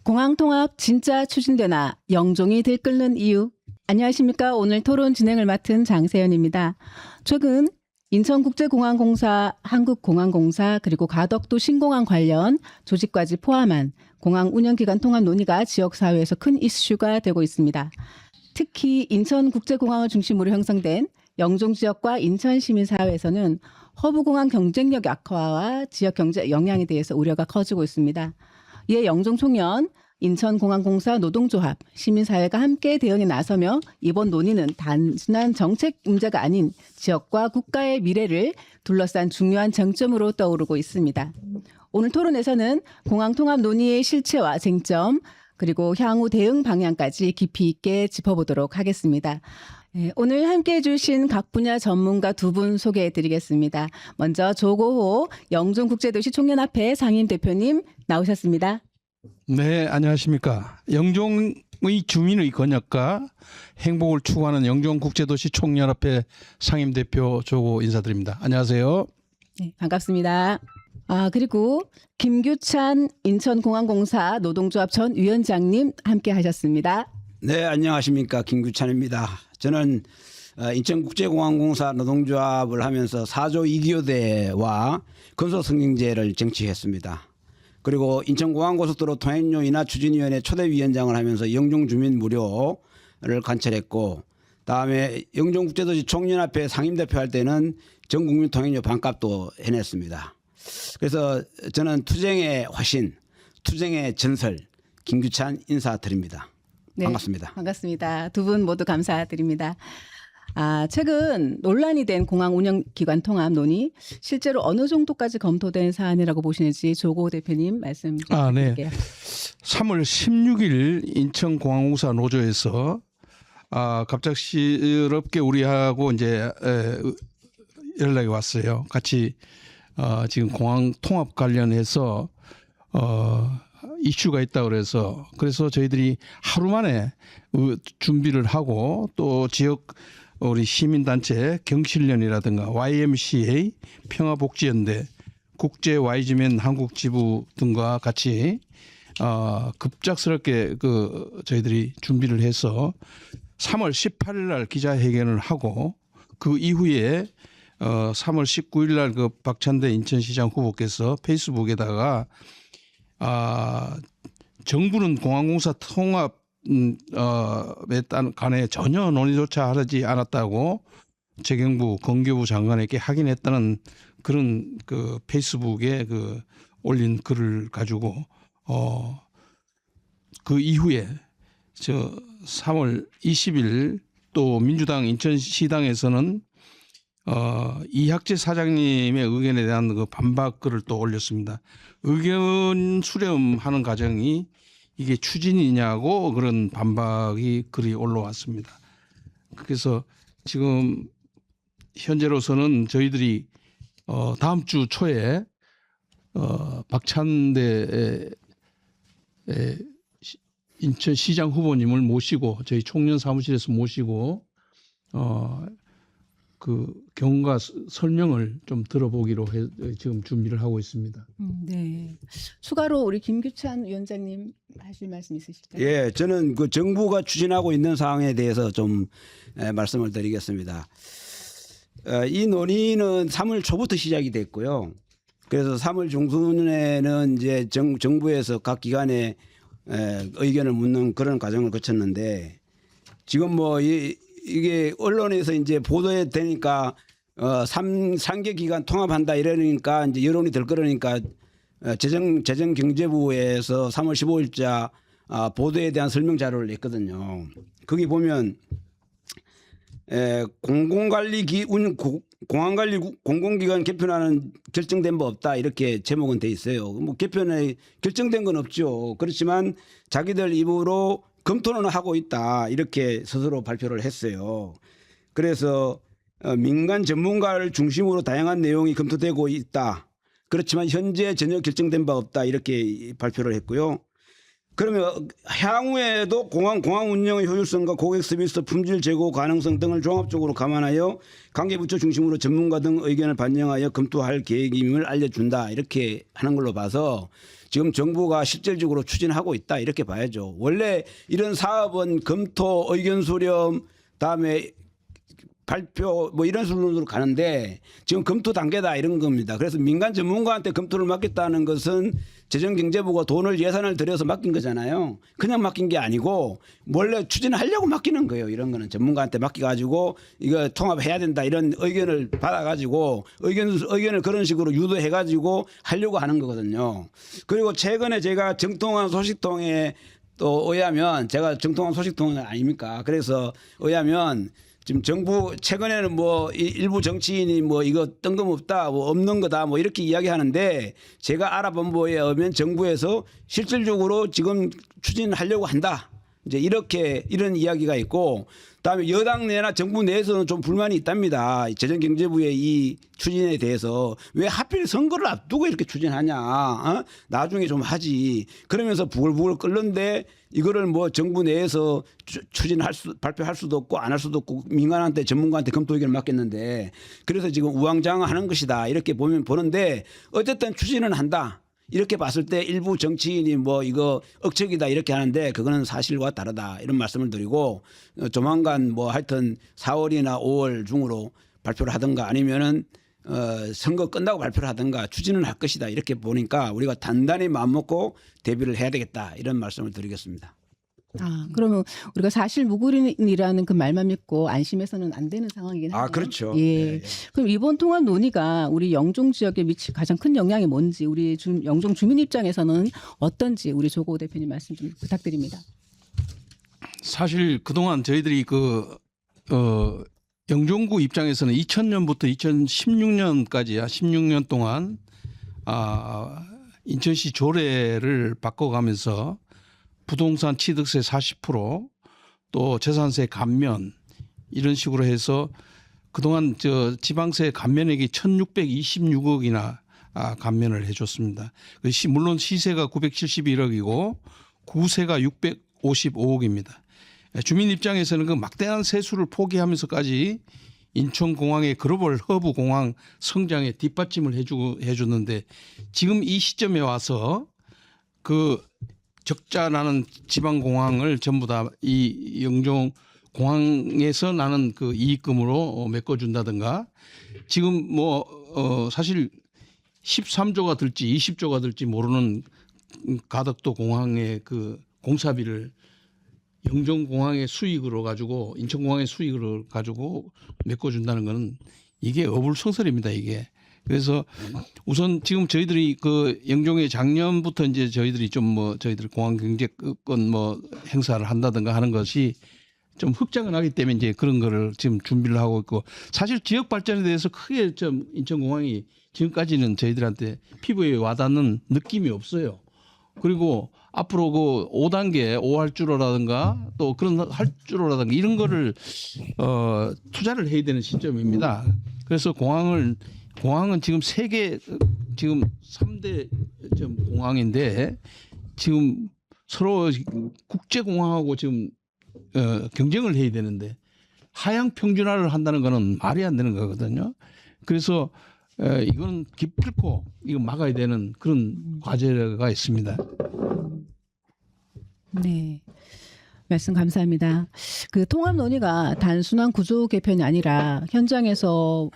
공항통합 진짜 추진되나 영종이 들끓는 이유. 안녕하십니까. 오늘 토론 진행을 맡은 장세연입니다. 최근 인천국제공항공사, 한국공항공사 그리고 가덕도 신공항 관련 조직까지 포함한 공항 운영기관 통합 논의가 지역사회에서 큰 이슈가 되고 있습니다. 특히 인천국제공항을 중심으로 형성된 영종지역과 인천시민사회에서는 허브공항 경쟁력 약화와 지역경제 영향에 대해서 우려가 커지고 있습니다. 이에 영종총연, 인천공항공사 노동조합, 시민사회가 함께 대응에 나서며 이번 논의는 단순한 정책 문제가 아닌 지역과 국가의 미래를 둘러싼 중요한 쟁점으로 떠오르고 있습니다. 오늘 토론에서는 공항통합 논의의 실체와 쟁점, 그리고 향후 대응 방향까지 깊이 있게 짚어보도록 하겠습니다. 오늘 함께해 주신 각 분야 전문가 두 분 소개해 드리겠습니다. 먼저 조고호 영종국제도시 총연합회 상임대표님 나오셨습니다. 네, 안녕하십니까. 영종의 주민의 건역과 행복을 추구하는 영종국제도시 총연합회 상임대표 조고 인사드립니다. 안녕하세요. 네, 반갑습니다. 그리고 김규찬 인천공항공사 노동조합 전 위원장님 함께 하셨습니다. 네, 안녕하십니까. 김규찬입니다. 저는 인천국제공항공사 노동조합을 하면서 4조 2기호대와 건설승진제를 쟁취했습니다. 그리고 인천공항고속도로 통행료 인하 추진위원회 초대위원장을 하면서 영종주민 무료를 관철했고, 다음에 영종국제도시 총연합회 상임대표 할 때는 전국민 통행료 반값도 해냈습니다. 그래서 저는 투쟁의 화신, 투쟁의 전설 김규찬 인사드립니다. 네, 반갑습니다. 반갑습니다. 두 분 모두 감사드립니다. 최근 논란이 된 공항 운영기관 통합 논의, 실제로 어느 정도까지 검토된 사안이라고 보시는지 조고 대표님 말씀 부탁드릴게요. 네. 3월 16일 인천공항공사 노조에서 갑작스럽게 우리하고 이제 연락이 왔어요. 같이 지금 공항 통합 관련해서 이슈가 있다 그래서 저희들이 하루 만에 준비를 하고 또 지역 우리 시민단체 경실련이라든가 YMCA 평화복지연대 국제 YG맨 한국지부 등과 같이 급작스럽게 저희들이 준비를 해서 3월 18일 날 기자회견을 하고 그 이후에 3월 19일 날 그 박찬대 인천시장 후보께서 페이스북에다가 정부는 공항공사 통합 간에 전혀 논의조차 하지 않았다고 재경부 건교부 장관에게 확인했다는 그런 그 페이스북에 올린 글을 가지고 그 이후에 3월 20일 또 민주당 인천시당에서는 이학재 사장님의 의견에 대한 그 반박 글을 또 올렸습니다. 의견 수렴하는 과정이 이게 추진이냐고 그런 반박이 글이 올라왔습니다. 그래서 지금 현재로서는 저희들이 다음 주 초에 박찬대 인천시장 후보님을 모시고 저희 총련 사무실에서 모시고 그 경과 설명을 좀 들어보기로 지금 준비를 하고 있습니다. 네. 추가로 우리 김규찬 위원장님 하실 말씀 있으실까요? 예, 저는 그 정부가 추진하고 있는 사항에 대해서 좀 말씀을 드리겠습니다. 이 논의는 3월 초부터 시작이 됐고요. 그래서 3월 중순에는 이제 정부에서 각 기관에 의견을 묻는 그런 과정을 거쳤는데, 지금 뭐 이게 언론에서 이제 보도에 되니까 3개 기관 통합한다 이러니까 이제 여론이 들끓으니까 재정경제부에서 3월 15일자 보도에 대한 설명 자료를 냈거든요. 거기 보면 공항관리 공공기관 개편하는 결정된 바 없다 이렇게 제목은 돼 있어요. 뭐 개편에 결정된 건 없죠. 그렇지만 자기들 입으로 검토는 하고 있다 이렇게 스스로 발표를 했어요. 그래서 민간 전문가를 중심으로 다양한 내용이 검토되고 있다. 그렇지만 현재 전혀 결정된 바 없다 이렇게 발표를 했고요. 그러면 향후에도 공항 운영의 효율성과 고객 서비스 품질 제고 가능성 등을 종합적으로 감안하여 관계부처 중심으로 전문가 등 의견을 반영하여 검토할 계획임을 알려준다. 이렇게 하는 걸로 봐서 지금 정부가 실질적으로 추진하고 있다. 이렇게 봐야죠. 원래 이런 사업은 검토, 의견 수렴, 다음에 발표 뭐 이런 수준으로 가는데 지금 검토 단계다 이런 겁니다. 그래서 민간 전문가한테 검토를 맡겼다는 것은 재정경제부가 돈을 예산을 들여서 맡긴 거잖아요. 그냥 맡긴 게 아니고 원래 추진하려고 맡기는 거예요. 이런 거는 전문가한테 맡겨가지고 이거 통합해야 된다 이런 의견을 받아가지고 의견을 그런 식으로 유도해가지고 하려고 하는 거거든요. 그리고 최근에 제가 정통한 소식통에 또 의하면 제가 정통한 소식통은 아닙니까? 그래서 의하면 지금 정부 최근에는 뭐 일부 정치인이 뭐 이거 뜬금없다 뭐 없는 거다 뭐 이렇게 이야기하는데 제가 알아본 바에 의하면 정부에서 실질적으로 지금 추진하려고 한다. 이제 이런 이야기가 있고 그다음에 여당 내나 정부 내에서는 좀 불만이 있답니다. 재정경제부의 이 추진에 대해서 왜 하필 선거를 앞두고 이렇게 추진하냐. 어? 나중에 좀 하지. 그러면서 부글부글 끓는데 이거를 뭐 정부 내에서 발표할 수도 없고 안 할 수도 없고 민간한테 전문가한테 검토 의견을 맡겼는데 그래서 지금 우왕좌왕하는 것이다. 이렇게 보는데 어쨌든 추진은 한다. 이렇게 봤을 때 일부 정치인이 뭐 이거 억측이다 이렇게 하는데 그거는 사실과 다르다 이런 말씀을 드리고 조만간 뭐 하여튼 4월이나 5월 중으로 발표를 하든가 아니면은 선거 끝나고 발표를 하든가 추진을 할 것이다 이렇게 보니까 우리가 단단히 마음먹고 대비를 해야 되겠다 이런 말씀을 드리겠습니다. 그러면 우리가 사실 무근이라는 그 말만 믿고 안심해서는 안 되는 상황이긴 하네요. 그렇죠. 예. 네. 그럼 이번 통합 논의가 우리 영종 지역에 미칠 가장 큰 영향이 뭔지 우리 영종 주민 입장에서는 어떤지 우리 조고 대표님 말씀 좀 부탁드립니다. 사실 그동안 저희들이 영종구 입장에서는 2000년부터 2016년까지야 16년 동안 인천시 조례를 바꿔가면서 부동산 취득세 40% 또 재산세 감면 이런 식으로 해서 그동안 지방세 감면액이 1626억이나 감면을 해줬습니다. 물론 시세가 971억이고 구세가 655억입니다. 주민 입장에서는 그 막대한 세수를 포기하면서까지 인천공항의 글로벌 허브 공항 성장에 뒷받침을 해주는데 지금 이 시점에 와서 그 적자 나는 지방공항을 전부 다 이 영종공항에서 나는 그 이익금으로 메꿔준다든가 지금 사실 13조가 들지 20조가 들지 모르는 가덕도 공항의 그 공사비를 영종공항의 수익으로 가지고 인천공항의 수익으로 가지고 메꿔준다는 것은 이게 어불성설입니다 이게. 그래서 우선 지금 저희들이 그 영종에 작년부터 이제 저희들이 저희들 공항 경제권 행사를 한다든가 하는 것이 좀 흑자가 나기 때문에 이제 그런 거를 지금 준비를 하고 있고 사실 지역 발전에 대해서 크게 좀 인천공항이 지금까지는 저희들한테 피부에 와닿는 느낌이 없어요. 그리고 앞으로 그 5단계 5할주로라든가 또 그런 할주로라든가 이런 거를 투자를 해야 되는 시점입니다. 그래서 공항은 지금 세계 지금 3대 공항인데 지금 서로 국제공항하고 지금 경쟁을 해야 되는데 하향 평준화를 한다는 거는 말이 안 되는 거거든요. 그래서 이건 기필코 이거 막아야 되는 그런 과제가 있습니다. 네. 말씀 감사합니다. 그 통합 논의가 단순한 구조 개편이 아니라 현장에서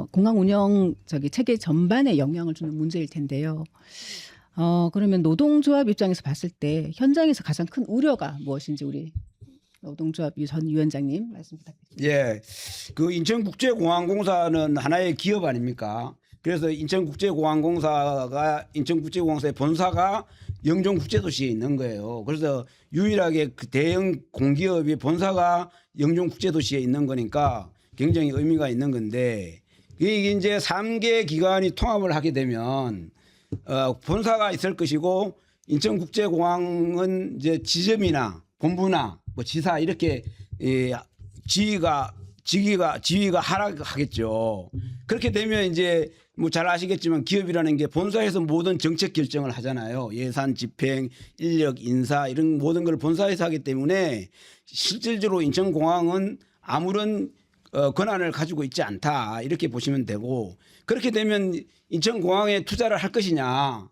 공항 운영 체계 전반에 영향을 주는 문제일 텐데요. 그러면 노동조합 입장에서 봤을 때 현장에서 가장 큰 우려가 무엇인지 우리 노동조합 전 위원장님 말씀 부탁드립니다. 예, 그 인천국제공항공사는 하나의 기업 아닙니까? 그래서 인천국제공항공사의 본사가 영종국제도시에 있는 거예요. 그래서 유일하게 그 대형 공기업이 본사가 영종국제도시에 있는 거니까 굉장히 의미가 있는 건데 이게 이제 3개 기관이 통합을 하게 되면 본사가 있을 것이고 인천국제공항은 이제 지점이나 본부나 뭐 지사 이렇게 지위가 하락하겠죠. 그렇게 되면 이제 뭐 잘 아시겠지만 기업이라는 게 본사에서 모든 정책 결정을 하잖아요. 예산 집행, 인력 인사 이런 모든 걸 본사에서 하기 때문에 실질적으로 인천공항은 아무런 권한을 가지고 있지 않다 이렇게 보시면 되고, 그렇게 되면 인천공항에 투자를 할 것이냐,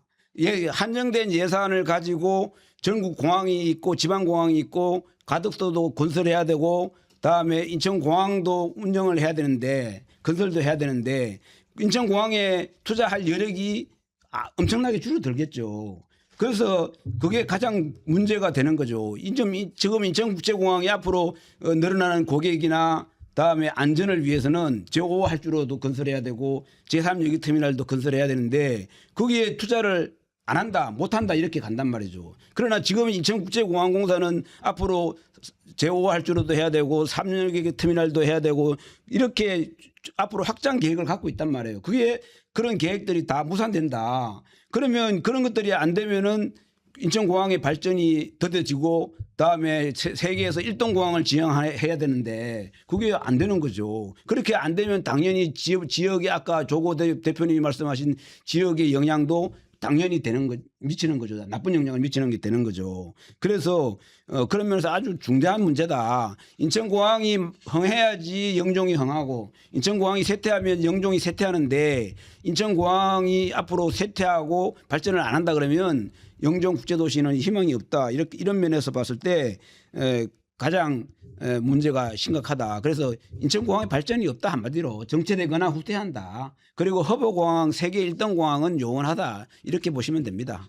한정된 예산을 가지고 전국 공항이 있고 지방공항이 있고 가덕도도 건설해야 되고 그다음에 인천공항도 운영을 해야 되는데 건설도 해야 되는데 인천공항에 투자할 여력이 엄청나게 줄어들겠죠. 그래서 그게 가장 문제가 되는 거죠. 지금 인천국제공항이 앞으로 늘어나는 고객이나 그다음에 안전을 위해서는 제5 할주로도 건설해야 되고 제3 여객터미널도 건설해야 되는데 거기에 투자를 안 한다, 못 한다 이렇게 간단 말이죠. 그러나 지금 인천국제공항공사는 앞으로 제5 할주로도 해야 되고 3여객터미널도 해야 되고 이렇게 앞으로 확장 계획을 갖고 있단 말이에요. 그게 그런 계획들이 다 무산된다. 그러면 그런 것들이 안 되면은 인천공항의 발전이 더뎌지고 그다음에 세계에서 1등 공항을 지향해야 되는데 그게 안 되는 거죠. 그렇게 안 되면 당연히 지역의 아까 조고 대표님이 말씀하신 지역의 영향도 당연히 미치는 거죠. 나쁜 영향을 미치는 게 되는 거죠. 그래서 그런 면에서 아주 중대한 문제다. 인천공항이 흥해야지 영종이 흥하고 인천공항이 쇠퇴하면 영종이 쇠퇴하는데 인천공항이 앞으로 쇠퇴하고 발전을 안 한다 그러면 영종 국제도시는 희망이 없다. 이런 면에서 봤을 때 가장 문제가 심각하다. 그래서 인천공항의 발전이 없다 한마디로 정체되거나 후퇴한다. 그리고 허브공항 세계 1등 공항은 영원하다. 이렇게 보시면 됩니다.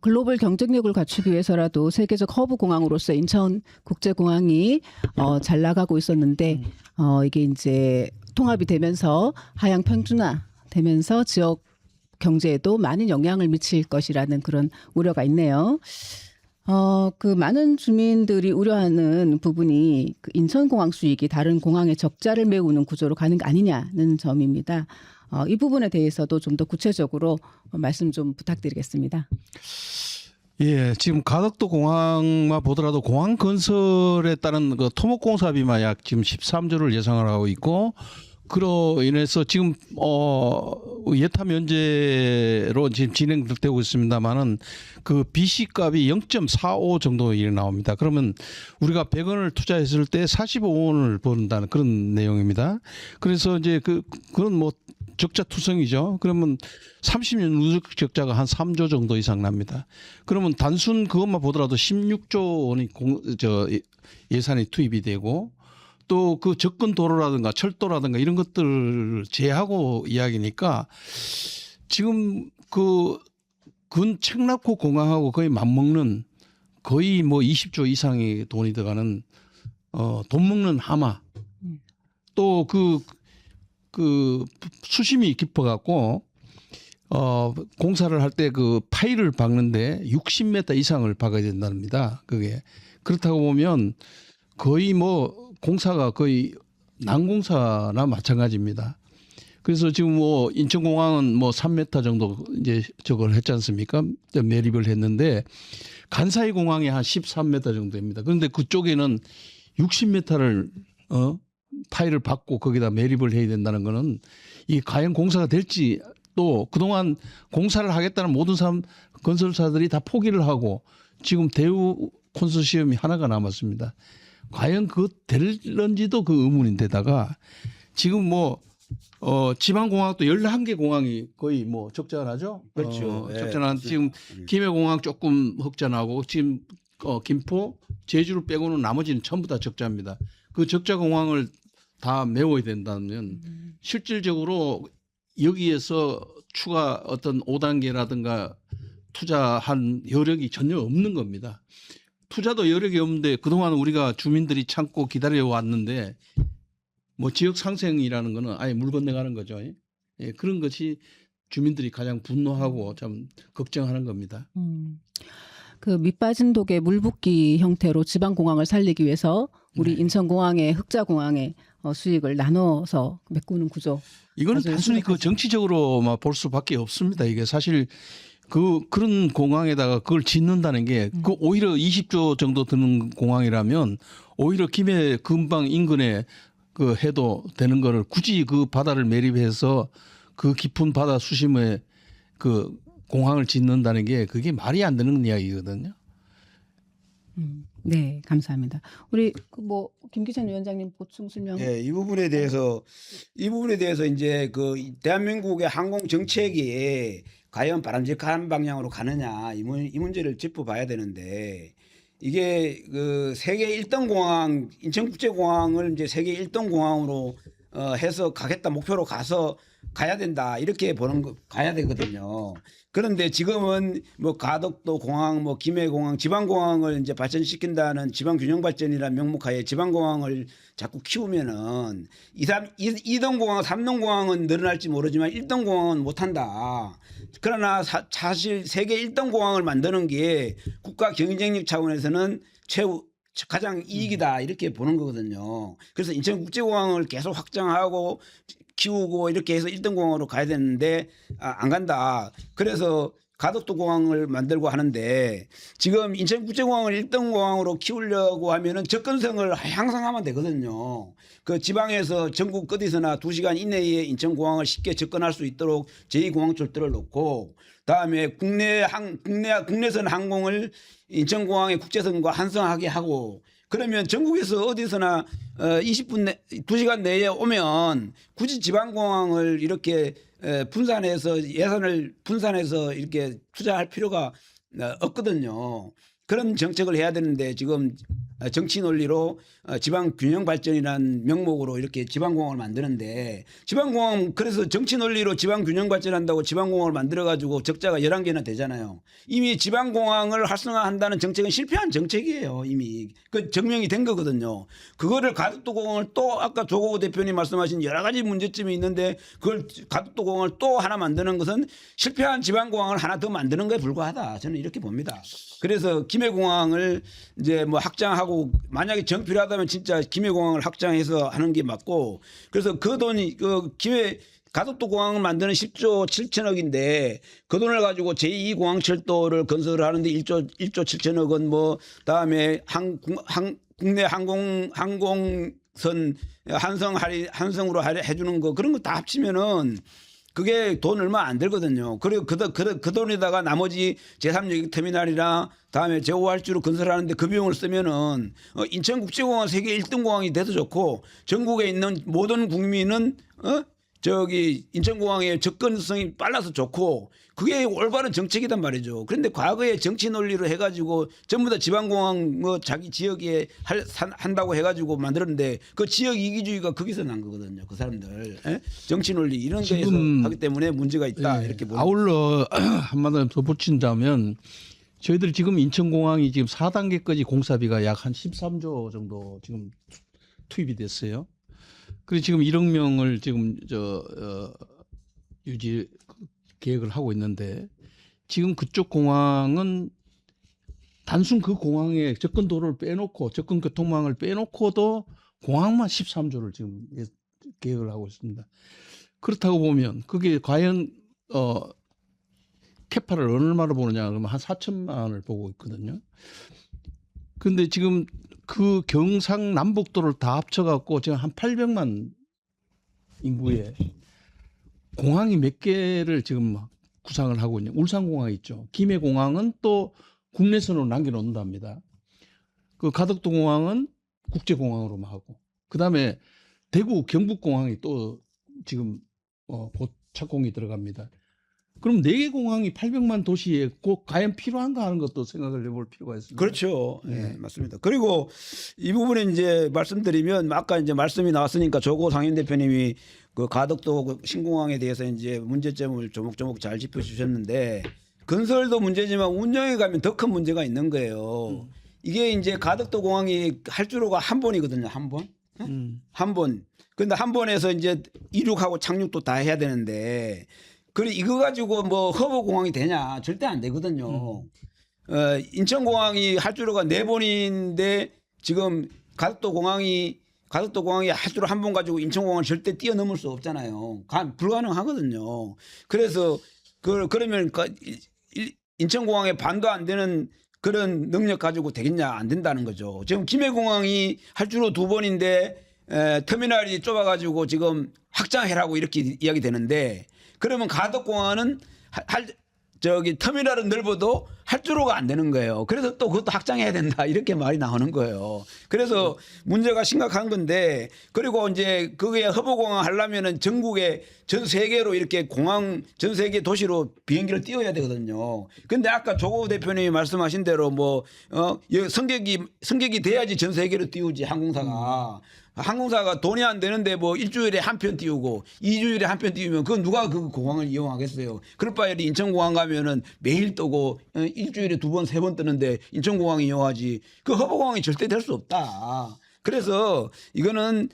글로벌 경쟁력을 갖추기 위해서라도 세계적 허브 공항으로서 인천국제공항이 잘 나가고 있었는데 이게 이제 통합이 되면서 하향 평준화되면서 지역 경제에도 많은 영향을 미칠 것이라는 그런 우려가 있네요. 그 많은 주민들이 우려하는 부분이 그 인천공항 수익이 다른 공항의 적자를 메우는 구조로 가는 거 아니냐는 점입니다. 이 부분에 대해서도 좀 더 구체적으로 말씀 좀 부탁드리겠습니다. 예, 지금 가덕도 공항만 보더라도 공항 건설에 따른 그 토목공사비만 약 지금 13조를 예상을 하고 있고, 그로 인해서 지금 예타 면제로 지금 진행되고 있습니다만은 그 BC 값이 0.45 정도 일이 나옵니다. 그러면 우리가 100원을 투자했을 때 45원을 버는다는 그런 내용입니다. 그래서 이제 그건 뭐 적자 투성이죠. 그러면 30년 누적 적자가 한 3조 정도 이상 납니다. 그러면 단순 그것만 보더라도 16조 원이 예산이 투입이 되고, 또 그 접근 도로라든가 철도라든가 이런 것들을 제하고 이야기니까 지금 그 근 청락호 공항하고 거의 맞먹는, 거의 뭐 20조 이상의 돈이 들어가는 돈 먹는 하마, 또 그 수심이 깊어갖고 공사를 할 때 그 파일을 박는데 60m 이상을 박아야 된답니다. 그게 그렇다고 보면 거의 뭐 공사가 거의 난공사나 마찬가지입니다. 그래서 지금 뭐 인천공항은 뭐 3m 정도 이제 저걸 했지 않습니까? 매립을 했는데 간사이 공항이 한 13m 정도 됩니다. 그런데 그쪽에는 60m를 파일을 받고 거기다 매립을 해야 된다는 거는 이 과연 공사가 될지, 또 그동안 공사를 하겠다는 모든 건설사들이 다 포기를 하고 지금 대우 콘소시엄이 하나가 남았습니다. 과연 그거 될런지도 그 의문인데다가 지금 뭐 지방공항도 11개 공항이 거의 뭐 적자나죠. 그렇죠. 적자난 예. 지금 김해공항 조금 흑자나고 지금 김포, 제주를 빼고는 나머지는 전부 다 적자입니다. 그 적자 공항을 다 메워야 된다면 실질적으로 여기에서 추가 어떤 5단계라든가 투자한 여력이 전혀 없는 겁니다. 투자도 여력이 없는데 그동안 우리가 주민들이 참고 기다려 왔는데 뭐 지역 상생이라는 거는 아예 물 건너가는 거죠. 예, 그런 것이 주민들이 가장 분노하고 참 걱정하는 겁니다. 그 밑빠진 독에 물 붓기 형태로 지방공항을 살리기 위해서 우리 인천공항의 흑자공항의 수익을 나눠서 메꾸는 구조. 이거는 아주 단순히 그 심각하죠. 정치적으로만 볼 수밖에 없습니다. 이게 사실 그런 공항에다가 그걸 짓는다는 게 그 오히려 20조 정도 드는 공항이라면 오히려 김해 근방 인근에 그 해도 되는 거를 굳이 그 바다를 매립해서 그 깊은 바다 수심에 그 공항을 짓는다는 게 그게 말이 안 되는 이야기거든요. 네, 감사합니다. 우리 뭐 김기찬 위원장님 보충 설명. 예, 이 부분에 대해서 이제 그 대한민국의 항공 정책이 과연 바람직한 방향으로 가느냐 이 문제를 짚어봐야 되는데 이게 그 세계 1등 공항 인천국제공항을 이제 세계 1등 공항으로 해서 가겠다 목표로 가야 된다 이렇게 가야 되거든요. 그런데 지금은 뭐 가덕도 공항, 뭐 김해공항, 지방공항을 이제 발전시킨다는 지방균형발전이라는 명목하에 지방공항을 자꾸 키우면은 2등 공항, 3등 공항은 늘어날지 모르지만 1등 공항은 못한다. 그러나 사실 세계 1등 공항을 만드는 게 국가 경쟁력 차원에서는 가장 이익이다 이렇게 보는 거거든요. 그래서 인천국제공항을 계속 확장하고 키우고 이렇게 해서 1등 공항으로 가야 되는데 안 간다. 그래서 가덕도 공항을 만들고 하는데 지금 인천국제공항을 1등 공항으로 키우려고 하면은 접근성을 향상하면 되거든요. 그 지방에서 전국 어디서나 2시간 이내에 인천공항을 쉽게 접근할 수 있도록 제2공항철도를 놓고 다음에 국내선 항공을 인천공항의 국제선과 환승하게 하고 그러면 전국에서 어디서나 2시간 내에 오면 굳이 지방공항을 이렇게 예산을 분산해서 이렇게 투자할 필요가 없거든요. 그런 정책을 해야 되는데 지금 정치 논리로 지방 균형 발전이라는 명목으로 이렇게 지방공항을 만드는데 지방공항 그래서 정치 논리로 지방 균형 발전한다고 지방공항을 만들어 가지고 적자가 11개나 되잖아요. 이미 지방공항을 활성화한다는 정책은 실패한 정책이에요. 이미 그 증명이 된 거거든요. 그거를 가덕도 공항을 또 아까 조국 대표님 말씀하신 여러 가지 문제점이 있는데 그걸 가덕도 공항을 또 하나 만드는 것은 실패한 지방공항을 하나 더 만드는 것에 불과하다. 저는 이렇게 봅니다. 그래서 김해공항을 이제 뭐 확장하고 만약에 정 필요하다면 진짜 김해공항을 확장해서 하는 게 맞고 그래서 그 돈이 그 가덕도 공항을 만드는 10조 7천억인데 그 돈을 가지고 제2공항철도를 건설하는데 1조 7천억 원 뭐 다음에 국내 항공선 한성으로 해주는 거 그런 거 다 합치면은 그게 돈 얼마 안 들거든요. 그리고 그 돈에다가 나머지 제3역 터미널이나 다음에 제5할주로 건설하는데 그 비용을 쓰면은 인천국제공항 세계 1등 공항이 돼도 좋고 전국에 있는 모든 국민은 인천공항의 접근성이 빨라서 좋고 그게 올바른 정책이단 말이죠. 그런데 과거에 정치 논리로 해가지고 전부 다 지방공항 뭐 자기 지역에 한다고 해가지고 만들었는데 그 지역 이기주의가 거기서 난 거거든요. 그 사람들 정치 논리 이런 데에서 하기 때문에 문제가 있다 이렇게 보는. 아울러 한마디로 덧붙인다면 저희들 지금 인천공항이 지금 4단계까지 공사비가 약 한 13조 정도 지금 투입이 됐어요. 그리고 지금 1억 명을 지금 유지 계획을 하고 있는데 지금 그쪽 공항은 단순 그 공항에 접근 도로를 빼놓고 접근 교통망을 빼놓고도 공항만 13조를 지금 계획을 하고 있습니다. 그렇다고 보면 그게 과연 캐파를 얼마로 보느냐 그러면 한 4천만 원을 보고 있거든요. 그런데 지금 그 경상남북도를 다 합쳐갖고 지금 한 800만 인구에 공항이 몇 개를 지금 구상을 하고 있냐. 울산공항 있죠. 김해공항은 또 국내선으로 남겨놓는답니다. 그 가덕도 공항은 국제공항으로만 하고 그다음에 대구 경북공항이 또 지금 곧 착공이 들어갑니다. 그럼 4개 공항이 800만 도시에 꼭 과연 필요한가 하는 것도 생각을 해볼 필요가 있습니다. 그렇죠. 네, 맞습니다. 그리고 이 부분에 이제 말씀드리면 아까 이제 말씀이 나왔으니까 조고 상임 대표님이 그 가덕도 신공항에 대해서 이제 문제점을 조목조목 잘 짚어주셨는데 건설도 문제지만 운영에 가면 더 큰 문제가 있는 거예요. 이게 이제 가덕도 공항이 할주로가 한 번이거든요. 한 번. 한 번. 근데 한 번에서 이제 이륙하고 착륙도 다 해야 되는데 그래 이거 가지고 뭐 허브 공항이 되냐 절대 안 되거든요. 인천공항이 할주로가 4번인데 지금 가덕도 공항이 할주로 한 번 가지고 인천공항을 절대 뛰어넘을 수 없잖아요. 불가능하거든요. 그래서 그러면 인천공항에 반도 안 되는 그런 능력 가지고 되겠냐 안 된다는 거죠. 지금 김해공항이 할주로 2번인데 터미널이 좁아가지고 지금 확장해라고 이렇게 이야기 되는데 그러면 가덕공항은 저기 터미널은 넓어도 활주로가 안 되는 거예요. 그래서 또 그것도 확장해야 된다 이렇게 말이 나오는 거예요. 그래서 문제가 심각한 건데 그리고 이제 그게 허브공항 하려면은 전국에 전 세계로 이렇게 공항 전 세계 도시로 비행기를 띄워야 되거든요. 근데 아까 조국 대표님이 말씀하신 대로 뭐 승객이 돼야지 전 세계로 띄우지 항공사가. 항공사가 돈이 안 되는데 뭐 일주일에 한 편 띄우고 2주일에 한 편 띄우면 그건 누가 그 공항을 이용하겠어요. 그럴 바에 인천공항 가면은 매일 뜨고 일주일에 2번, 3번 뜨는데 인천공항 이용하지. 그 허브공항이 절대 될 수 없다. 그래서 이거는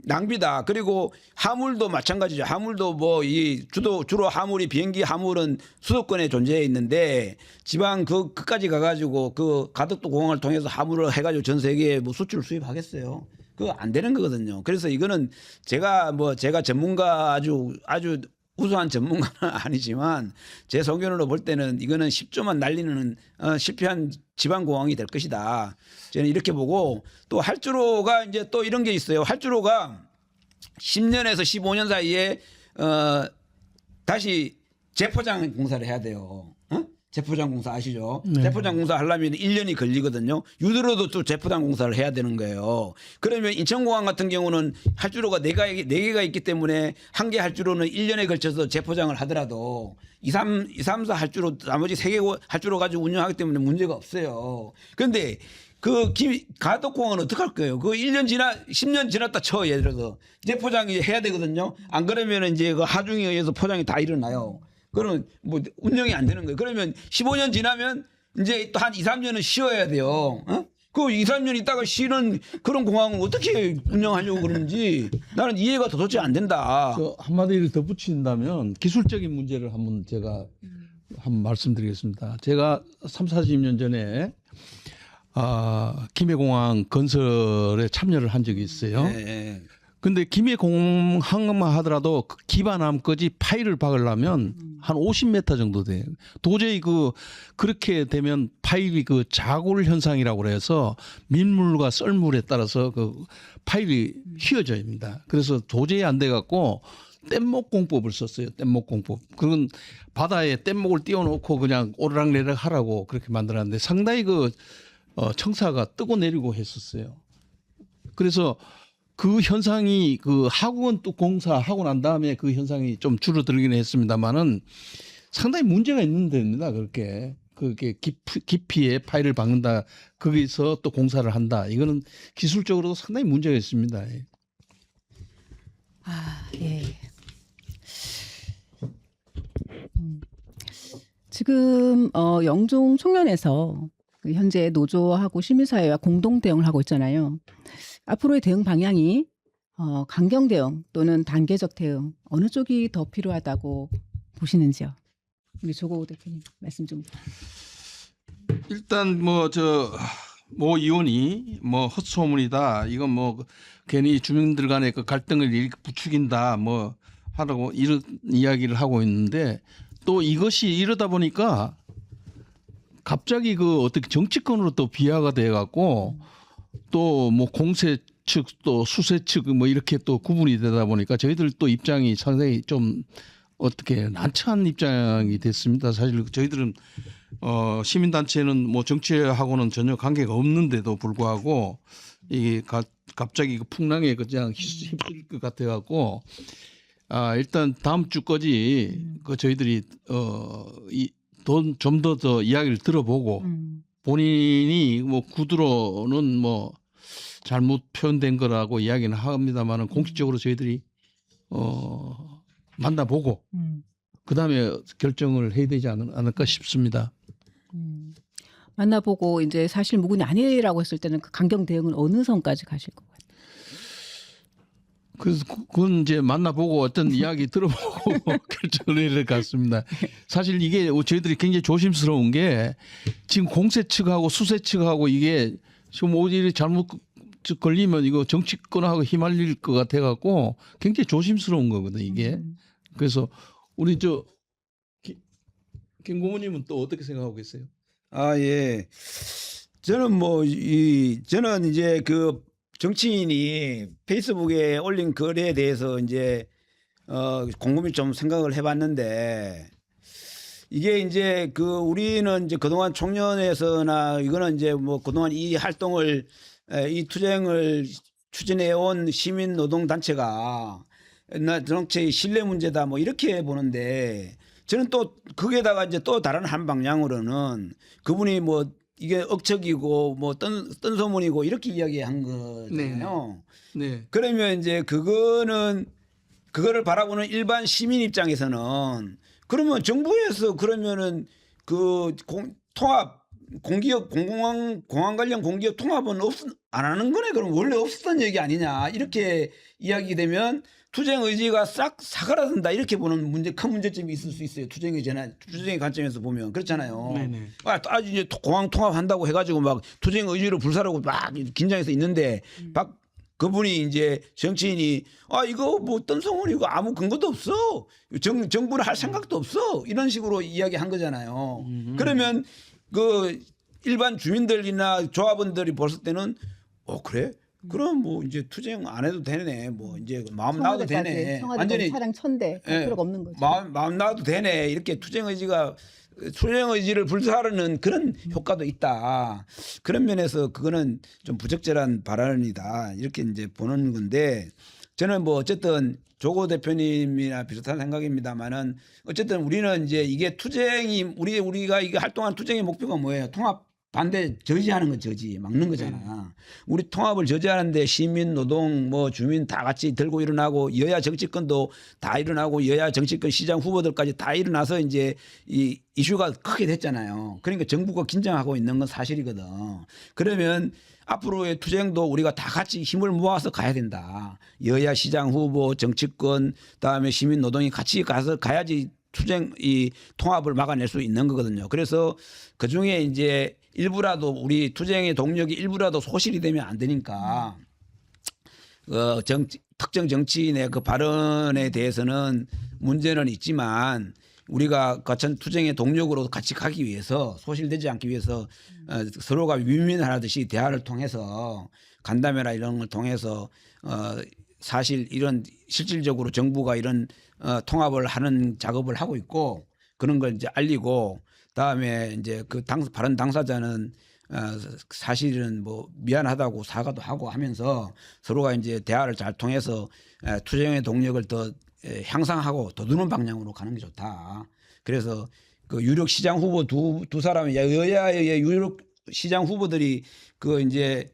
낭비다. 그리고 화물도 마찬가지죠. 화물도 뭐 이 주로 화물이 비행기 화물은 수도권에 존재해 있는데 지방 그 끝까지 가가지고 그 가덕도 공항을 통해서 화물을 해가지고 전 세계에 뭐 수출 수입하겠어요. 그거 안 되는 거거든요. 그래서 이거는 제가 전문가 아주 우수한 전문가는 아니지만 제 소견으로 볼 때는 이거는 10조만 날리는 실패한 지방공항이 될 것이다. 저는 이렇게 보고 또 활주로가 이제 또 이런 게 있어요. 활주로가 10년에서 15년 사이에 다시 재포장 공사를 해야 돼요. 재포장 공사 아시죠? 네. 재포장 공사 하려면 1년이 걸리거든요. 유도로도 또 재포장 공사를 해야 되는 거예요. 그러면 인천공항 같은 경우는 활주로가 4개가 있기 때문에 한 개 활주로는 1년에 걸쳐서 재포장을 하더라도 2, 3, 4 활주로 나머지 3개 활주로 가지고 운영하기 때문에 문제가 없어요. 그런데 그 가덕공항은 어떡할 거예요? 그 10년 지났다 쳐 예를 들어서 재포장이 해야 되거든요. 안 그러면 이제 그 하중에 의해서 포장이 다 일어나요. 그러면 뭐 운영이 안 되는 거예요. 그러면 15년 지나면 이제 또 한 2, 3년은 쉬어야 돼요. 그 2, 3년 있다가 쉬는 그런 공항은 어떻게 운영하려고 그러는지 나는 이해가 도저히 안 된다. 한마디를 덧붙인다면 기술적인 문제를 제가 한번 말씀드리겠습니다. 제가 3, 40년 전에 김해공항 건설에 참여를 한 적이 있어요. 네. 근데 김해공항만 하더라도 그 기반함까지 파일을 박으려면 한 50m 정도 돼요. 도저히 그렇게 되면 파일이 그 자골 현상이라고 그래서 민물과 썰물에 따라서 그 파일이 휘어져입니다. 그래서 도저히 안 돼 갖고 뗏목 공법을 썼어요. 뗏목 공법. 그건 바다에 뗏목을 띄워놓고 그냥 오르락내리락 하라고 그렇게 만들었는데 상당히 청사가 뜨고 내리고 했었어요. 그래서 그 현상이 그 하구원 또 공사하고 난 다음에 그 현상이 좀 줄어들긴 했습니다만은 상당히 문제가 있는 데입니다. 그게 깊이에 파일을 박는다. 거기서 또 공사를 한다. 이거는 기술적으로도 상당히 문제가 있습니다. 예. 지금 영종 총련에서 현재 노조하고 시민사회와 공동 대응을 하고 있잖아요. 앞으로의 대응 방향이 강경 대응 또는 단계적 대응 어느 쪽이 더 필요하다고 보시는지요? 우리 조국 대표님 말씀 좀. 일단 모 의원이 헛소문이다. 이건 괜히 주민들 간의 그 갈등을 이렇게 부추긴다. 하라고 이런 이야기를 하고 있는데 또 이것이 이러다 보니까 갑자기 어떻게 정치권으로 또 비화가 돼 갖고 또 공세 측 또 수세 측 이렇게 또 구분이 되다 보니까 저희들 또 입장이 상당히 좀 어떻게 난처한 입장이 됐습니다. 사실 저희들은 시민단체는 정치하고는 전혀 관계가 없는데도 불구하고 이게 갑자기 풍랑에 그냥 휩쓸릴 것 같아 갖고 일단 다음 주까지 저희들이 좀 더 이야기를 들어보고 본인이 구두로는 잘못 표현된 거라고 이야기는 합니다만은 공식적으로 저희들이 만나보고 그다음에 결정을 해야 되지 않을까 싶습니다. 만나보고 이제 사실 무근이 아니라고 했을 때는 그 강경 대응은 어느 선까지 가실 것 같아요? 그래서 그건 이제 만나보고 어떤 이야기 들어보고 결정을 해야 될 것 같습니다. 사실 이게 저희들이 굉장히 조심스러운 게 지금 공세 측하고 수세 측하고 이게 지금 오히려 잘못 걸리면 이거 정치권하고 휘말릴 것 같아 갖고 굉장히 조심스러운 거거든 이게. 그래서 우리 김 고모님은 또 어떻게 생각하고 계세요? 예. 저는 저는 이제 정치인이 페이스북에 올린 글에 대해서 이제 곰곰이 좀 생각을 해봤는데 이게 이제 우리는 이제 그동안 총련에서나 이거는 이제 뭐 그동안 이 활동을 이 투쟁을 추진해온 시민 노동 단체가 정치의 신뢰 문제다 뭐 이렇게 보는데 저는 또 거기에다가 이제 또 다른 한 방향으로는 그분이 뭐 이게 억척이고 뭐 뜬소문이고 이렇게 이야기한 거잖아요. 네. 그러면 이제 그거를 바라보는 일반 시민 입장에서는 그러면 정부에서 그러면은 통합 공기업 공항 관련 공기업 통합은 안 하는 거네. 그럼 원래 없었던 얘기 아니냐 이렇게 이야기되면 투쟁 의지가 싹 사그라든다 이렇게 보는 큰 문제점이 있을 수 있어요. 투쟁의 관점에서 보면 그렇잖아요. 네네. 아주 이제 공항 통합한다고 해가지고 막 투쟁 의지로 불사르고 막 긴장해서 있는데 그분이 이제 정치인이 이거 뭐 뜬소문이고 아무 근거도 없어. 정부를 할 생각도 없어. 이런 식으로 이야기한 거잖아요. 그러면 일반 주민들이나 조합원들이 봤을 때는 그래? 그럼 뭐 이제 투쟁 안 해도 되네. 뭐 이제 마음 놔도 되네. 완전히 차량 1000대 갈 필요가 없는 거죠. 마음 놔도 되네. 이렇게 투쟁 의지를 불사르는 그런 효과도 있다. 그런 면에서 그거는 좀 부적절한 발언이다. 이렇게 이제 보는 건데 저는 뭐 어쨌든 조고 대표님이나 비슷한 생각입니다만은 어쨌든 우리는 이제 이게 투쟁이 우리가 이게 활동한 투쟁의 목표가 뭐예요? 통합 반대 저지하는 거 막는 거잖아. 우리 통합을 저지하는데 시민, 노동, 뭐 주민 다 같이 들고 일어나고 여야 정치권도 다 일어나고 여야 정치권 시장 후보들까지 다 일어나서 이제 이 이슈가 크게 됐잖아요. 그러니까 정부가 긴장하고 있는 건 사실이거든. 그러면 앞으로의 투쟁도 우리가 다 같이 힘을 모아서 가야 된다. 여야 시장 후보, 정치권, 그다음에 시민, 노동이 같이 가야지 이 통합을 막아낼 수 있는 거거든요. 그래서 그 중에 이제 일부라도 우리 투쟁의 동력이 일부라도 소실이 되면 안 되니까 특정 정치인의 그 발언에 대해서는 문제는 있지만 우리가 같은 투쟁의 동력으로 같이 가기 위해서 소실되지 않기 위해서 서로가 윈윈하듯이 대화를 통해서 간담회나 이런 걸 통해서 사실 이런 실질적으로 정부가 이런 통합을 하는 작업을 하고 있고 그런 걸 이제 알리고 다음에 이제 발언 당사자는 사실은 뭐 미안하다고 사과도 하고 하면서 서로가 이제 대화를 잘 통해서 투쟁의 동력을 더 향상하고 더 누는 방향으로 가는 게 좋다. 그래서 그 유력 시장 후보 두 사람이 여야의 유력 시장 후보들이 이제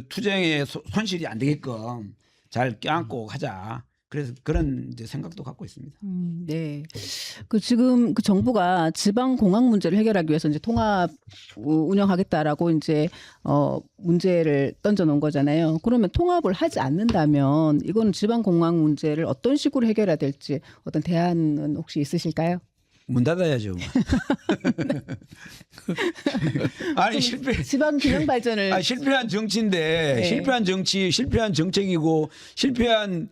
투쟁의 손실이 안 되게끔 잘 껴안고 하자. 그래서 그런 이제 생각도 갖고 있습니다. 네. 지금 정부가 지방 공항 문제를 해결하기 위해서 이제 통합 운영하겠다라고 이제 문제를 던져 놓은 거잖아요. 그러면 통합을 하지 않는다면 이거는 지방 공항 문제를 어떤 식으로 해결해야 될지 어떤 대안은 혹시 있으실까요? 문 닫아야죠. 아니 지방 균형 발전을 실패한 정치인데 네. 실패한 정치, 실패한 정책이고 실패한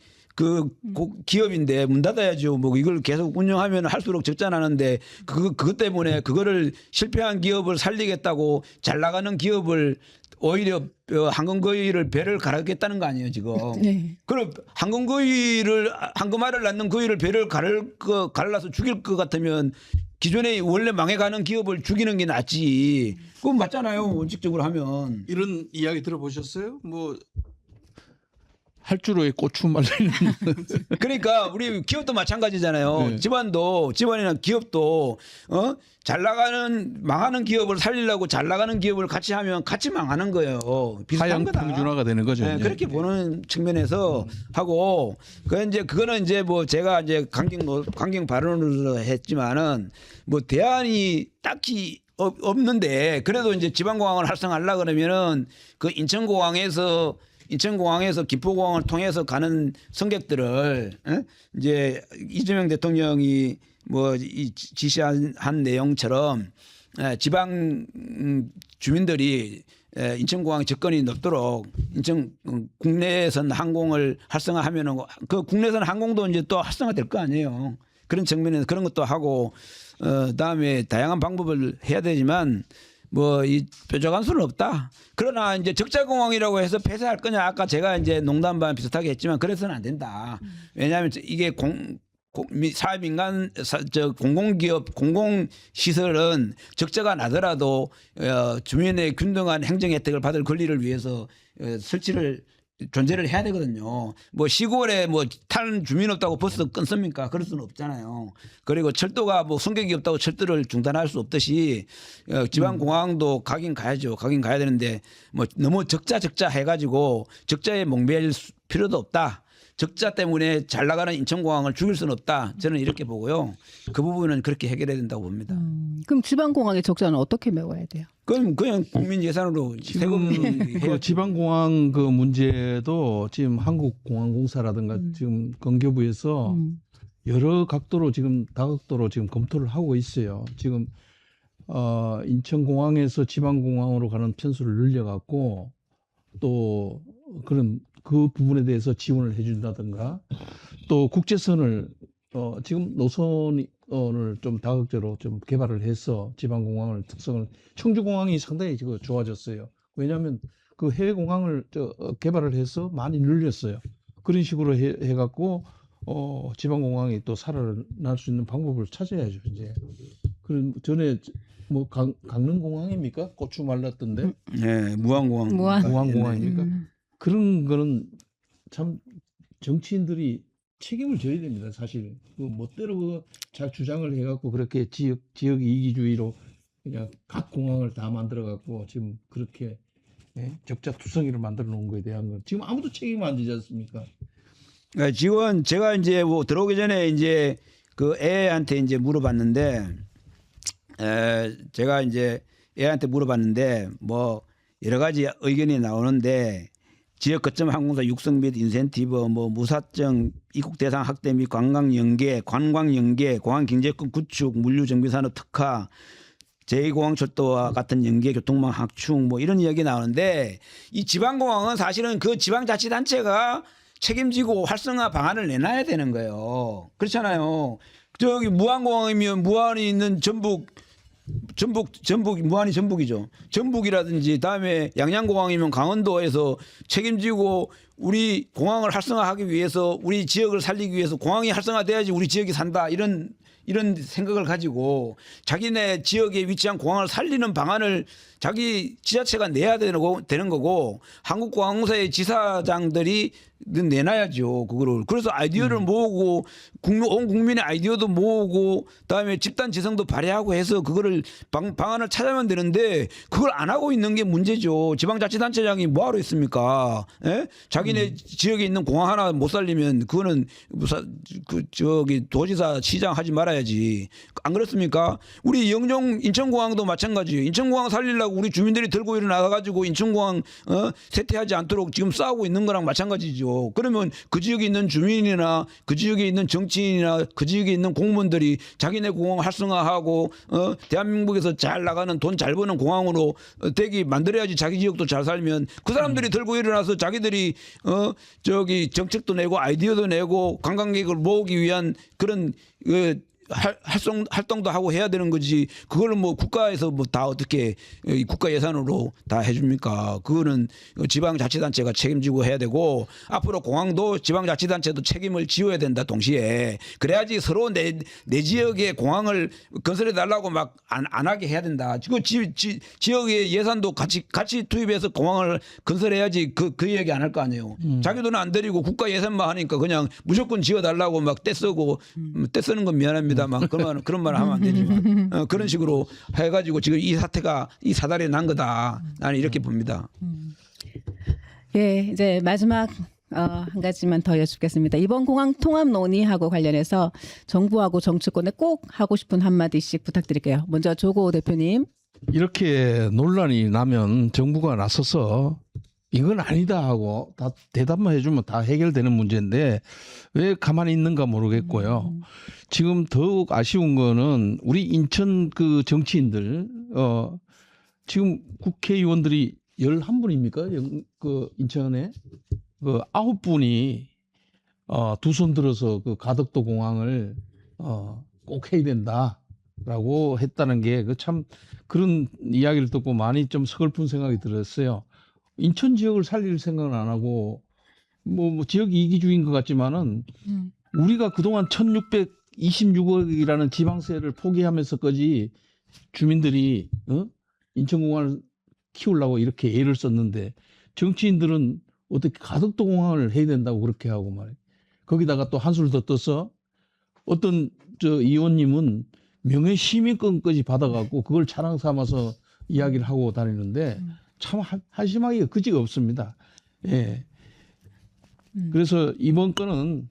기업인데 문 닫아야죠. 뭐 이걸 계속 운영하면 할수록 적자나는데 그것 때문에 그거를 실패한 기업을 살리겠다고 잘 나가는 기업을 오히려 황금거위를 배를 갈았겠다는 거 아니에요 지금. 네. 그럼 황금알을 낳는 거위를 배를 갈라서 죽일 것 같으면 기존에 원래 망해가는 기업을 죽이는 게 낫지. 그건 맞잖아요 원칙적으로 하면. 이런 이야기 들어보셨어요? 뭐 할 줄로의 고추 말리는. 그러니까 우리 기업도 마찬가지잖아요. 네. 집안이나 기업도 잘 나가는 망하는 기업을 살리려고 잘 나가는 기업을 같이 하면 같이 망하는 거예요. 비슷한 거다. 하향평준화가 되는 거죠. 네, 그렇게 보는 측면에서 하고 그거는 이제 뭐 제가 이제 강경 발언으로 했지만은 뭐 대안이 딱히 없는데 그래도 이제 지방공항을 활성화하려고 그러면은 인천공항에서 김포공항을 통해서 가는 승객들을 이제 이재명 대통령이 뭐 지시한 내용처럼 지방 주민들이 인천공항 접근이 높도록 국내선 항공을 활성화하면은 그 국내선 항공도 이제 또 활성화될 거 아니에요. 그런 측면에서 그런 것도 하고 그다음에 다양한 방법을 해야 되지만 뭐 이 뾰족한 수는 없다. 그러나 이제 적자공항이라고 해서 폐쇄할 거냐 아까 제가 이제 농담 반 비슷하게 했지만 그래서는 안 된다. 왜냐하면 이게 사민간 공공기업 공공시설은 적자가 나더라도 주민의 균등한 행정 혜택을 받을 권리를 위해서 설치를 존재를 해야 되거든요. 뭐 시골에 뭐 타는 주민 없다고 버스 끊습니까? 그럴 수는 없잖아요. 그리고 철도가 뭐 승객이 없다고 철도를 중단할 수 없듯이 지방 공항도 가긴 가야죠. 가긴 가야 되는데 뭐 너무 적자 해가지고 적자에 몽매일 필요도 없다. 적자 때문에 잘 나가는 인천공항을 죽일 수는 없다. 저는 이렇게 보고요. 그 부분은 그렇게 해결해야 된다고 봅니다. 그럼 지방공항의 적자는 어떻게 메워야 돼요? 그럼 그냥 국민 예산으로 세금을 그 지방공항 그 문제도 지금 한국공항공사라든가 지금 건교부에서 여러 각도로 지금 다각도로 지금 검토를 하고 있어요. 지금 인천공항에서 지방공항으로 가는 편수를 늘려갖고 또 그런 그 부분에 대해서 지원을 해준다든가 또 국제선을 지금 노선을 좀 다각적으로 좀 개발을 해서 지방공항을 특성을 청주공항이 상당히 지금 좋아졌어요. 왜냐하면 그 해외공항을 개발을 해서 많이 늘렸어요. 그런 식으로 해갖고 지방공항이 또 살아날 수 있는 방법을 찾아야죠. 이제 그런 전에 뭐 강릉공항입니까? 고추 말랐던데. 네, 무안공항. 무안공항입니까? 그런 거는 참 정치인들이 책임을 져야 됩니다. 사실 그 멋대로 잘 주장을 해갖고 그렇게 지역 이기주의로 그냥 각 공항을 다 만들어갖고 지금 그렇게 적자투성이를 만들어 놓은 거에 대한 건 지금 아무도 책임을 안 지지 않습니까? 지원 제가 이제 뭐 들어오기 전에 이제 그 애한테 이제 물어봤는데 제가 이제 애한테 물어봤는데 뭐 여러 가지 의견이 나오는데. 지역 거점 항공사 육성 및 인센티브, 뭐 무사증, 입국 대상 확대 및 관광 연계, 공항 경제권 구축, 물류 정비 산업 특화, 제2공항 철도와 같은 연계 교통망 확충 뭐 이런 이야기 나오는데 이 지방공항은 사실은 그 지방자치단체가 책임지고 활성화 방안을 내놔야 되는 거예요. 그렇잖아요. 저기 무안공항이면 무안이 있는 전북 무안이 전북이죠. 전북이라든지 다음에 양양공항이면 강원도에서 책임지고 우리 공항을 활성화하기 위해서 우리 지역을 살리기 위해서 공항이 활성화돼야지 우리 지역이 산다 이런 생각을 가지고 자기네 지역에 위치한 공항을 살리는 방안을 자기 지자체가 내야 되는 거고 한국공항공사의 지사장들이 내놔야죠. 그거를. 그래서 아이디어를 모으고 온 국민의 아이디어도 모으고 그다음에 집단 지성도 발휘하고 해서 그거를 방안을 찾아면 되는데 그걸 안 하고 있는 게 문제죠. 지방자치단체장이 뭐하러 있습니까? 예? 자기네 지역에 있는 공항 하나 못 살리면 그거는 도지사 시장 하지 말아야지. 안 그렇습니까? 우리 영종 인천공항도 마찬가지예요. 인천공항 살리려고 우리 주민들이 들고 일어나가지고 인천공항 쇠퇴하지 않도록 지금 싸우고 있는 거랑 마찬가지죠. 그러면 그 지역에 있는 주민이나 그 지역에 있는 정치인이나 그 지역에 있는 공무원들이 자기네 공항 활성화하고 대한민국에서 잘 나가는 돈 잘 버는 공항으로 되게 만들어야지 자기 지역도 잘 살면 그 사람들이 들고 일어나서 자기들이 저기 정책도 내고 아이디어도 내고 관광객을 모으기 위한 그런 활동도 하고 해야 되는 거지. 그걸 뭐 국가에서 뭐 다 어떻게 국가 예산으로 다 해줍니까? 그거는 지방자치단체가 책임지고 해야 되고 앞으로 공항도 지방자치단체도 책임을 지어야 된다. 동시에 그래야지 서로 내 지역에 공항을 건설해 달라고 막 안 하게 해야 된다. 그 지역의 예산도 같이 투입해서 공항을 건설해야지 그 얘기 안 할 거 아니에요. 자기 돈은 안 들이고 국가 예산만 하니까 그냥 무조건 지어 달라고 막 떼쓰고 떼쓰는 건 미안합니다. 그런 말 하면 안 되지만 그런 식으로 해가지고 지금 이 사태가 이 사달이 난 거다. 나는 이렇게 봅니다. 예, 이제 마지막 한 가지만 더 여쭙겠습니다. 이번 공항 통합 논의하고 관련해서 정부하고 정치권에 꼭 하고 싶은 한마디씩 부탁드릴게요. 먼저 조고 대표님. 이렇게 논란이 나면 정부가 나서서 이건 아니다 하고 다 대답만 해주면 다 해결되는 문제인데 왜 가만히 있는가 모르겠고요. 지금 더욱 아쉬운 거는 우리 인천 그 정치인들 지금 국회의원들이 11분입니까? 그 인천에 그 9분이 두 손 들어서 그 가덕도 공항을 꼭 해야 된다. 라고 했다는 게 그 참 그런 이야기를 듣고 많이 좀 서글픈 생각이 들었어요. 인천 지역을 살릴 생각은 안 하고 뭐 지역 이기주의인 것 같지만은 우리가 그동안 1626억이라는 지방세를 포기하면서까지 주민들이 인천공항을 키우려고 이렇게 애를 썼는데 정치인들은 어떻게 가덕도 공항을 해야 된다고 그렇게 하고 말이에요. 거기다가 또 한술 더 떠서 어떤 저 의원님은 명예 시민권까지 받아갖고 그걸 자랑 삼아서 이야기를 하고 다니는데 참 한심하기가 그지가 없습니다. 예. 그래서 이번 건은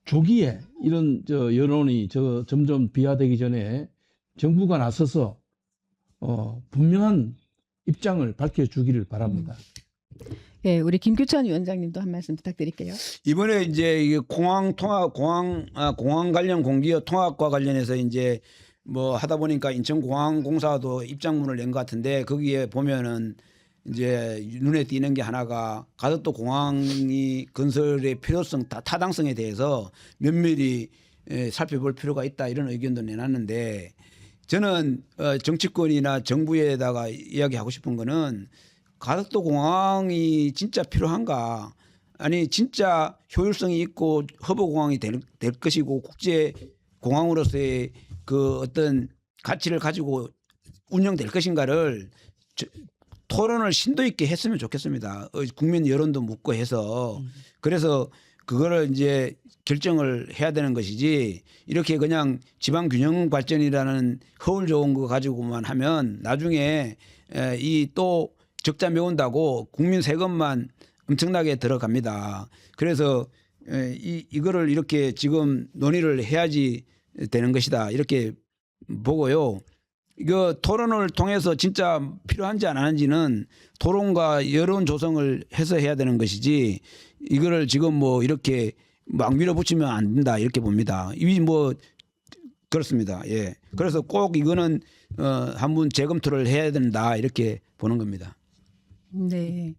조기에 이런 저 여론이 점점 비화되기 전에 정부가 나서서 분명한 입장을 밝혀주기를 바랍니다. 예, 우리 김규찬 위원장님도 한 말씀 부탁드릴게요. 이번에 이제 이게 공항 관련 공기업 통합과 관련해서 이제 뭐 하다 보니까 인천공항공사도 입장문을 낸 것 같은데 거기에 보면은 이제 눈에 띄는 게 하나가 가덕도 공항이 건설의 필요성, 타당성에 대해서 면밀히 살펴볼 필요가 있다 이런 의견도 내놨는데 저는 정치권이나 정부에다가 이야기하고 싶은 거는 가덕도 공항이 진짜 필요한가? 아니 진짜 효율성이 있고 허브 공항이 될 것이고 국제 공항으로서의 그 어떤 가치를 가지고 운영될 것인가를 토론을 심도 있게 했으면 좋겠습니다. 국민 여론도 묻고 해서 그래서 그거를 이제 결정을 해야 되는 것이지 이렇게 그냥 지방 균형 발전이라는 허울 좋은 거 가지고만 하면 나중에 이 또 적자 메운다고 국민 세금만 엄청나게 들어갑니다. 그래서 이거를 이렇게 지금 논의를 해야지 되는 것이다 이렇게 보고요. 이거 토론을 통해서 진짜 필요한지 안 하는지는 토론과 여론 조성을 해서 해야 되는 것이지 이거를 지금 뭐 이렇게 막 밀어붙이면 안 된다 이렇게 봅니다. 이 뭐 그렇습니다. 예. 그래서 꼭 이거는 한번 재검토를 해야 된다 이렇게 보는 겁니다. 네.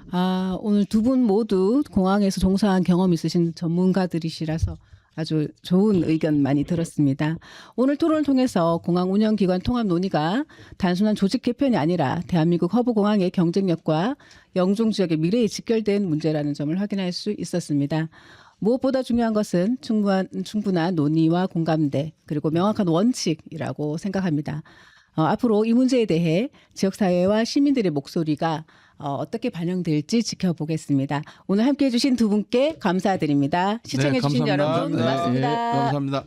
아, 오늘 두 분 모두 공항에서 종사한 경험 있으신 전문가들이시라서 아주 좋은 의견 많이 들었습니다. 오늘 토론을 통해서 공항 운영기관 통합 논의가 단순한 조직 개편이 아니라 대한민국 허브공항의 경쟁력과 영종 지역의 미래에 직결된 문제라는 점을 확인할 수 있었습니다. 무엇보다 중요한 것은 충분한 논의와 공감대 그리고 명확한 원칙이라고 생각합니다. 앞으로 이 문제에 대해 지역사회와 시민들의 목소리가 어떻게 반영될지 지켜보겠습니다. 오늘 함께해 주신 두 분께 감사드립니다. 시청해 주신 감사합니다. 여러분 고맙습니다. 감사합니다.